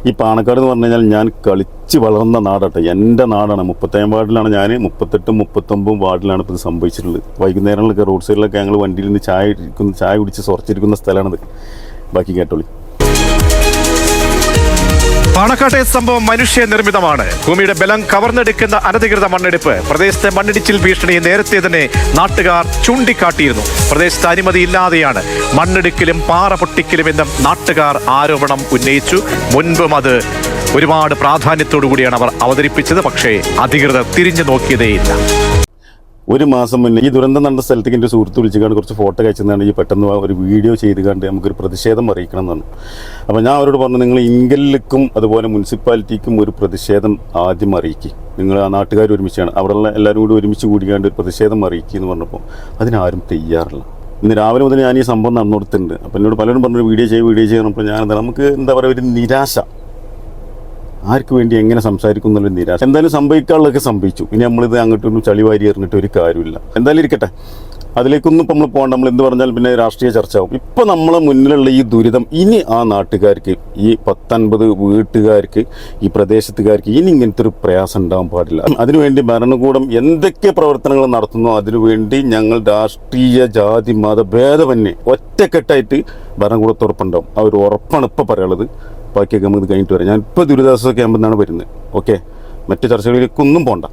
ഈ പാണക്കാട് എന്ന് പറഞ്ഞു കഴിഞ്ഞാൽ ഞാൻ കളിച്ച് വളർന്ന നാടാട്ടെ, എൻ്റെ നാടാണ്. 37 വാർഡിലാണ് ഞാൻ, 38 39 വാർഡിലാണ് ഇപ്പോൾ ഇത് സംഭവിച്ചിട്ടുള്ളത്. വൈകുന്നേരങ്ങളിലൊക്കെ റോഡ് സൈഡിലൊക്കെ ഞങ്ങൾ വണ്ടിയിൽ നിന്ന് ചായ കുടിച്ച് സുറച്ചിരിക്കുന്ന സ്ഥലമാണിത്. ബാക്കി കേട്ടോളി. പാണക്കാട്ടെ സംഭവം മനുഷ്യനിർമ്മിതമാണ്. ഭൂമിയുടെ ബലം കവർന്നെടുക്കുന്ന അനധികൃത മണ്ണെടുപ്പ്. പ്രദേശത്തെ മണ്ണിടിച്ചിൽ ഭീഷണി നേരത്തെ തന്നെ നാട്ടുകാർ ചൂണ്ടിക്കാട്ടിയിരുന്നു. പ്രദേശത്ത് അനുമതിയില്ലാതെയാണ് മണ്ണെടുക്കലും പാറ പൊട്ടിക്കലും എന്നും നാട്ടുകാർ ആരോപണം ഉന്നയിച്ചു. മുൻപും അത് ഒരുപാട് പ്രാധാന്യത്തോടു കൂടിയാണ് അവർ അവതരിപ്പിച്ചത്. പക്ഷേ അധികൃതർ തിരിഞ്ഞു നോക്കിയതേയില്ല. ഒരു മാസം മുന്നേ ഈ ദുരന്തം നടന്ന സ്ഥലത്തേക്ക് എൻ്റെ സുഹൃത്ത് വിളിച്ചുകൊണ്ട് കുറച്ച് ഫോട്ടോ കഴിച്ചതാണ്. ഈ പെട്ടെന്ന് ഒരു വീഡിയോ ചെയ്ത് കണ്ട് നമുക്കൊരു പ്രതിഷേധം അറിയിക്കണം എന്നാണ്. അപ്പോൾ ഞാൻ അവരോട് പറഞ്ഞു, നിങ്ങൾ ഇൻകലിലേക്കും അതുപോലെ മുനിസിപ്പാലിറ്റിക്കും ഒരു പ്രതിഷേധം ആദ്യം അറിയിക്കുക. നിങ്ങൾ ആ നാട്ടുകാർ ഒരുമിച്ചാണ്, അവിടെയുള്ള എല്ലാവരും കൂടി ഒരുമിച്ച് കൂടിക്കാണ്ട് ഒരു പ്രതിഷേധം അറിയിക്കുക എന്ന് പറഞ്ഞപ്പോൾ അതിനാരും തയ്യാറില്ല. ഇന്ന് രാവിലെ മുതൽ ഞാൻ ഈ സംഭവം നടന്നു കൊടുത്തിട്ടുണ്ട്. അപ്പോൾ എന്നോട് പലരും പറഞ്ഞു വീഡിയോ ചെയ്യുന്നപ്പോൾ ഞാൻ നമുക്ക് എന്താ പറയുക, ഒരു നിരാശ. ആർക്ക് വേണ്ടി എങ്ങനെ സംസാരിക്കും എന്നുള്ള നിരാശ. എന്തായാലും സംഭവിക്കാനുള്ളതൊക്കെ സംഭവിച്ചു. ഇനി നമ്മളിത് അങ്ങോട്ടൊന്നും ചളിവാരി എറിഞ്ഞിട്ട് ഒരു കാര്യമില്ല. എന്തായാലും ഇരിക്കട്ടെ, അതിലേക്കൊന്നും ഇപ്പം നമ്മൾ പോകണ്ട. നമ്മൾ എന്ത് പറഞ്ഞാൽ പിന്നെ രാഷ്ട്രീയ ചർച്ച ആവും. ഇപ്പം നമ്മളെ മുന്നിലുള്ള ഈ ദുരിതം ഇനി ആ നാട്ടുകാർക്ക്, ഈ 10-50 വീട്ടുകാർക്ക്, ഈ പ്രദേശത്തുകാർക്ക് ഇനി ഇങ്ങനത്തെ ഒരു പ്രയാസം ഉണ്ടാകാൻ പാടില്ല. അതിനുവേണ്ടി ഭരണകൂടം എന്തൊക്കെ പ്രവർത്തനങ്ങൾ നടത്തുന്നോ അതിനുവേണ്ടി ഞങ്ങൾ രാഷ്ട്രീയ ജാതി മത ഭേദമന്യേ ഒറ്റക്കെട്ടായിട്ട് ഭരണകൂടത്തുറപ്പുണ്ടാവും. ആ ഒരു ഉറപ്പാണ് ഇപ്പോൾ പറയാനുള്ളത്. ബാക്കിയൊക്കെ നമുക്ക് കഴിഞ്ഞിട്ട് വരാം. ഞാൻ ഇപ്പോൾ ദുരിതാശ്വാസ ക്യാമ്പിൽ നിന്നാണ് വരുന്നത്. ഓക്കെ, മറ്റു ചർച്ചകളിലേക്കൊന്നും പോകണ്ട.